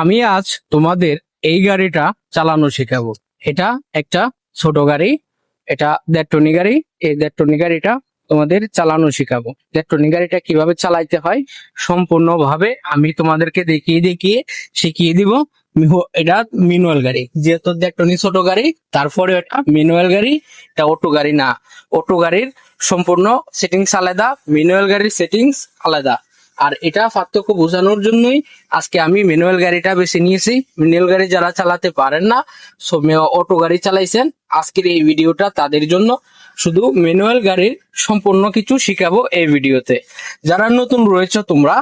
আমি আজ তোমাদের এই গাড়িটা চালানো শেখাবো। এটা একটা ছোট গাড়ি, এটা 1.5 টনি গাড়ি। এই 1.5 টনি গাড়িটা তোমাদের চালানো শেখাবো। 1.5 টনি গাড়িটা কিভাবে চালাইতে হয় সম্পূর্ণভাবে আমি তোমাদেরকে দেখিয়ে দেখিয়ে শিখিয়ে দিব। এটা ম্যানুয়াল গাড়ি, যেহেতু 1.5 টনি ছোট গাড়ি, তারপরে এটা ম্যানুয়াল গাড়ি, এটা অটো গাড়ি না। অটো গাড়ির সম্পূর্ণ সেটিংস আলাদা, ম্যানুয়াল গাড়ির সেটিংস আলাদা। আর এটা পার্থক্য বোঝানোর জন্যই আজকে আমি ম্যানুয়াল গাড়িটা বেছে নিয়েছি। ম্যানুয়াল গাড়ি যারা চালাতে পারেন না, অটো গাড়ি চালাইছেন, আজকের এই ভিডিওটা তাদের জন্য। শুধু ম্যানুয়াল গাড়ির সম্পূর্ণ কিছু শিখাবো এই ভিডিওতে। যারা নতুন রয়েছে, তোমরা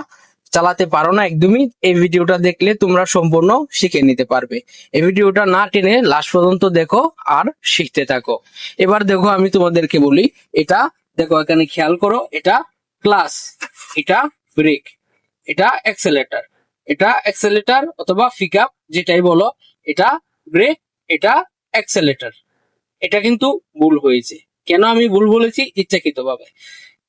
চালাতে পারো না একদমই, এই ভিডিওটা দেখলে তোমরা সম্পূর্ণ শিখে নিতে পারবে। এই ভিডিওটা না টেনে লাস্ট পর্যন্ত দেখো আর শিখতে থাকো। এবার দেখো, আমি তোমাদেরকে বলি, এটা দেখো, এখানে খেয়াল করো, এটা ক্লাস, এটা ব্রেক, এটা অ্যাক্সেলেটর, এটা অ্যাক্সেলেটর অথবা পিক আপ যেটাই বলো, এটা ব্রেক, এটা অ্যাক্সেলেটর। এটা কিন্তু ভুল হয়েছে। কেন আমি ভুল বলেছি? ইচ্ছাকৃতভাবে।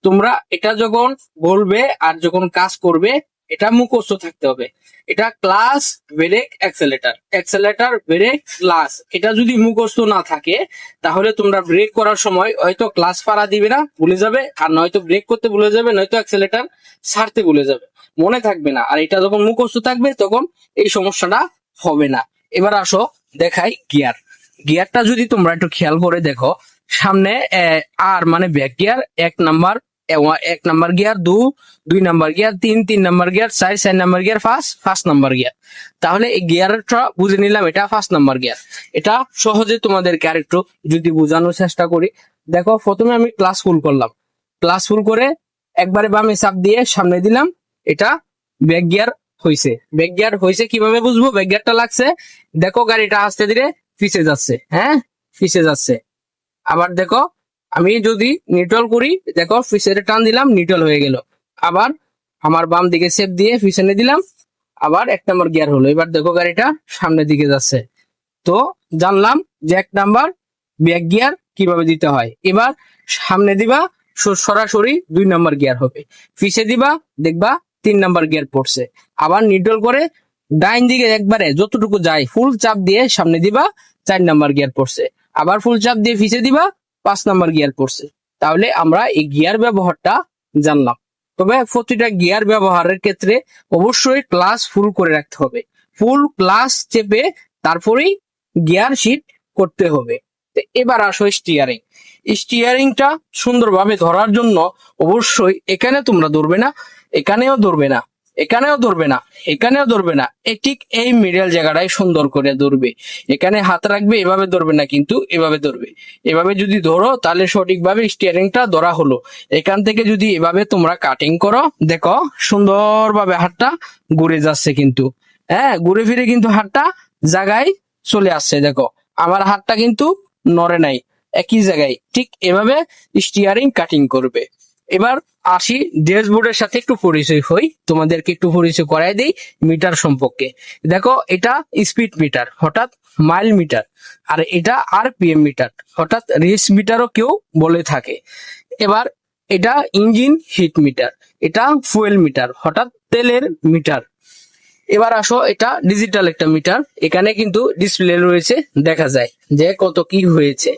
তোমরা এটা যখন বলবে আর যখন কাজ করবে, এটা মুখস্থ থাকতে হবে। এটা clutch brake accelerator, accelerator brake clutch. এটা যদি মুখস্থ না থাকে, তাহলে তোমরা ব্রেক করার সময় হয়তো ক্লাস পাড়া দিবে না, ভুলে যাবে, আর নয়তো ব্রেক করতে ভুলে যাবে, নয়তো অ্যাক্সেলেটর ছাড়তে ভুলে যাবে, মনে থাকবে না। আর এটা যখন মুখস্থ থাকবে তখন এই সমস্যাটা হবে না। এবার আসো দেখাই গিয়ার। গিয়ারটা যদি তোমরা একটু খেয়াল করে দেখো, সামনে আর মানে back gear 1 number, 1 number gear, 2 number gear, 3 number gear, 4 number gear, 5 number gear. তাহলে এই গিয়ারটা বুঝে নিলাম, এটা 5 নাম্বার গিয়ার। এটা সহজে তোমাদেরকে আরেকটু যদি বোঝানোর চেষ্টা করি, দেখো, প্রথমে আমি ক্লাস ফুল করলাম, ক্লাস ফুল করে একবারে বামে চাপ দিয়ে সামনে দিলাম, এটা ব্যাক গিয়ার হয়েছে। ব্যাক গিয়ার হয়েছে কিভাবে বুঝবো ব্যাক গিয়ারটা লাগছে? দেখো, গাড়িটা আস্তে ধীরে পিছে যাচ্ছে, হ্যাঁ, পিছে যাচ্ছে। আবার দেখো, আমি যদি নিউট্রাল করি, দেখো পিছের টান দিলাম, নিউট্রাল হয়ে গেল। আবার আমার বাম দিকে সেপ দিয়ে পিছনে দিলাম, আবার 1 নাম্বার গিয়ার হলো। এবার দেখো গাড়িটা সামনের দিকে যাচ্ছে। তো জানলাম যে 1 নাম্বার ব্যাক গিয়ার কিভাবে দিতে হয়। এবার সামনে দিবা, সরাসরি 2 নাম্বার গিয়ার হবে। পিছে দিবা, দেখবা 3 নাম্বার গিয়ার পড়ছে। আবার নিউট্রাল করে ডাইন দিকে একবারে যতটুকু যায় ফুল চাপ দিয়ে সামনে দিবা, 4 নাম্বার গিয়ার পড়ছে। আবার ফুল চাপ দিয়ে পিছে দিবা, 5 নাম্বার গিয়ার পড়ছে। তাহলে আমরা এই গিয়ার ব্যবহারটা জানলাম। তবে প্রতিটা গিয়ার ব্যবহারের ক্ষেত্রে অবশ্যই ক্লাস ফুল করে রাখতে হবে। ফুল ক্লাস চেপে তারপরেই গিয়ার শিফট করতে হবে। এবার আসো স্টিয়ারিং। স্টিয়ারিংটা সুন্দরভাবে ধরার জন্য অবশ্যই এখানে তোমরা ধরবে না, এখানেও ধরবে না, এখানেও ধরবে না, এখানেও ধরবে না, ঠিক এই মিডল জায়গাটাই সুন্দর করে ধরবে। এখানে হাত রাখবে, এভাবে ধরবে না, কিন্তু এভাবে ধরবে। এভাবে যদি ধরো তাহলে সঠিকভাবে স্টিয়ারিংটা ধরা হলো। এখান থেকে যদি এভাবে তোমরা কাটিং করো, দেখো সুন্দরভাবে হাতটা ঘুরে যাচ্ছে, কিন্তু হ্যাঁ, ঘুরে ফিরে কিন্তু হাতটা জায়গায় চলে আসছে। দেখো আমার হাতটা কিন্তু নড়ে নাই, একই জায়গায়। ঠিক এভাবে স্টিয়ারিং কাটিং করবে। এবার আসি ড্যাশবোর্ডের সাথে একটু পরিচয় হই, তোমাদেরকে একটু পরিচয় করাই দিই মিটার সম্পর্কে। দেখো, এটা স্পিড মিটার, হঠাৎ মাইল মিটার, আর এটা আরপিএম মিটার, হঠাৎ রেস মিটারও কেউ বলে থাকে। এবার এটা ইঞ্জিন হিট মিটার, এটা ফুয়েল মিটার, হঠাৎ তেলের মিটার। এবার আসো, এটা ডিজিটাল একটা মিটার, এখানে কিন্তু ডিসপ্লে রয়েছে, দেখা যায় যে কত কি হয়েছে।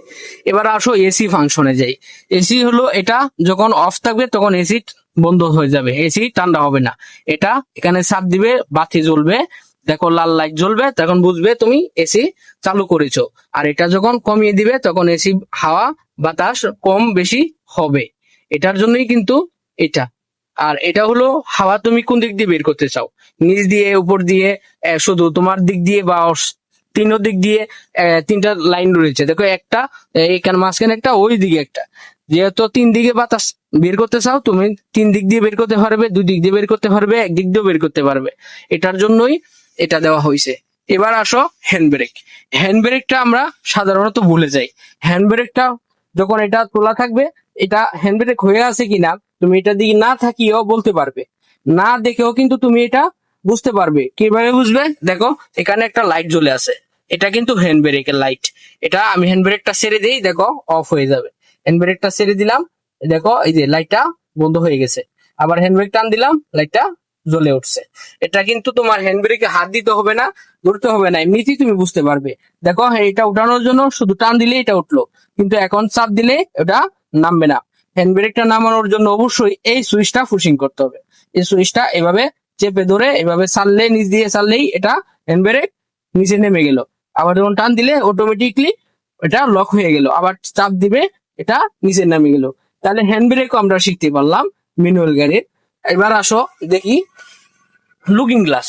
এবার আসো এসি ফাংশনে যাই। এসি হলো, এটা যখন অফ থাকবে তখন এসি বন্ধ হয়ে যাবে, এসি ঠান্ডা হবে না। এটা এখানে চাপ দিবে, বাতি জ্বলবে, দেখো লাল লাইট জ্বলবে, তখন বুঝবে তুমি এসি চালু করেছো। আর এটা যখন কমিয়ে দিবে তখন এসি হাওয়া বাতাস কম বেশি হবে। এটার জন্যই কিন্তু এটা। আর এটা হলো হাওয়া তুমি কোন দিক দিয়ে বের করতে চাও, নিচ দিয়ে, উপর দিয়ে, শুধু তোমার দিক দিয়ে, বা তিন দিক দিয়ে। 3টা লাইন রয়েছে, দেখো, একটা এখানে মাঝখানে একটা, ওই দিকে একটা। যেহেতু 3 দিকে বাতাস বের করতে চাও, তুমি 3 দিক দিয়ে বের করতে পারবে, 2 দিক দিয়ে বের করতে পারবে, 1 দিক দিয়েও বের করতে পারবে। এটার জন্যই এটা দেওয়া হয়েছে। এবার আসো হ্যান্ড ব্রেক। হ্যান্ড ব্রেকটা আমরা সাধারণত ভুলে যাই। হ্যান্ড ব্রেকটা যখন এটা তোলা থাকবে, এটা হ্যান্ড ব্রেক হয়ে আছে কিনা তুমি এটা দিকে না থাকিও বলতে পারবে, না দেখেও কিন্তু তুমি এটা বুঝতে পারবে। কিভাবে বুঝবে? দেখো, এখানে একটা লাইট জ্বলে আছে, এটা কিন্তু হ্যান্ড ব্রেকের লাইট। এটা আমি হ্যান্ড ব্রেকটা ছেড়ে দিই, দেখো অফ হয়ে যাবে। হ্যান্ড ব্রেকটা ছেড়ে দিলাম, দেখো এই যে লাইটটা বন্ধ হয়ে গেছে। আবার হ্যান্ড ব্রেক টান দিলাম, লাইটটা জ্বলে উঠছে। এটা কিন্তু তোমার হ্যান্ড ব্রেকে হাত দিতে হবে না, ধরতে হবে না, এমনিতেই তুমি বুঝতে পারবে। দেখো এটা উঠানোর জন্য শুধু টান দিলে এটা উঠলো, কিন্তু এখন চাপ দিলে এটা নামবে না। হ্যান্ড ব্রেকটা নামানোর জন্য অবশ্যই এই সুইচটা পুশিং করতে হবে। এই সুইচটা এভাবে চেপে ধরে এভাবে ছাড়লে, নিচ দিয়ে ছাড়লেই এটা হ্যান্ড ব্রেক নিচে নেমে গেল। আবার যখন টান দিলে অটোমেটিকলি এটা লক হয়ে গেল, আবার চাপ দিবে এটা নিচে নামে গেল। তাহলে হ্যান্ড ব্রেকও আমরা শিখতে পারলাম ম্যানুয়াল গাড়ির। এবার আসো দেখি লুকিং গ্লাস।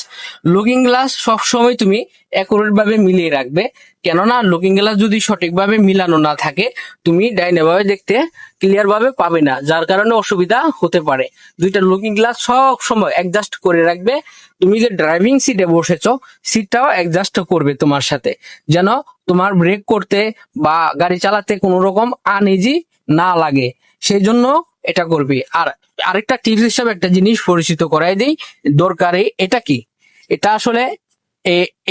লুকিং গ্লাস সবসময় তুমি অ্যাকুরেট ভাবে মিলিয়ে রাখবে, কেননা লুকিং গ্লাস যদি সঠিকভাবে মিলানো না থাকে তুমি ডাইনে ভাবে দেখতে ক্লিয়ার ভাবে পাবে না, যার কারণে অসুবিধা হতে পারে। দুইটা লুকিং গ্লাস সব সময় অ্যাডজাস্ট করে রাখবে। তুমি যে ড্রাইভিং সিটে বসেছো সিটটাও অ্যাডজাস্ট করবে তোমার সাথে, যেন তোমার ব্রেক করতে বা গাড়ি চালাতে কোনো রকম আনইজি না লাগে, সেই জন্য এটা করবি। আর আরেকটা টিপস হিসাবে একটা জিনিস পরিচিত করাই দিই দরকারে, এটা কি, এটা আসলে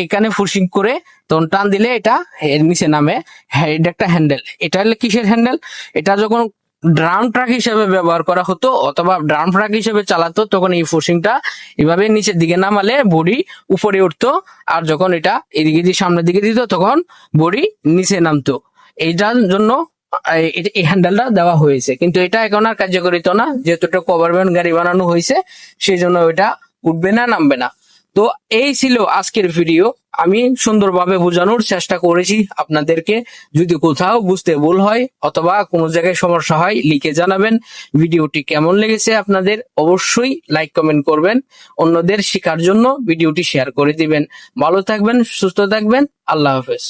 এখানে ফুসিং করে তখন টান দিলে এটা এর নিচে নামে। হ্যাঁ, এটা একটা হ্যান্ডেল। এটা হলে কিসের হ্যান্ডেল? এটা যখন ড্রাম ট্রাক হিসেবে ব্যবহার করা হতো অথবা ড্রাম ট্রাক হিসেবে চালাতো তখন এই ফুসিংটা এভাবে নিচের দিকে নামালে বডি উপরে উঠতো, আর যখন এটা এদিকে দিয়ে সামনের দিকে দিত তখন বডি নিচে নামতো। এইটার জন্য এই হ্যান্ডেলটা দেওয়া হয়েছে, কিন্তু এটা এখন আর কার্যকরিত না, যেহেতু এটা কভার ভ্যান গাড়ি বানানো হয়েছে, সেই জন্য ওইটা উঠবে না, নামবে না। তো এই ছিল আজকের ভিডিও। আমি সুন্দরভাবে বোঝানোর চেষ্টা করেছি আপনাদেরকে। যদি কোথাও বুঝতে ভুল হয় অথবা কোনো জায়গায় সমস্যা হয় লিখে জানাবেন। ভিডিওটি কেমন লেগেছে আপনাদের অবশ্যই লাইক কমেন্ট করবেন, অন্যদের শেখার জন্য ভিডিওটি শেয়ার করে দিবেন। ভালো থাকবেন, সুস্থ থাকবেন, আল্লাহ হাফেজ।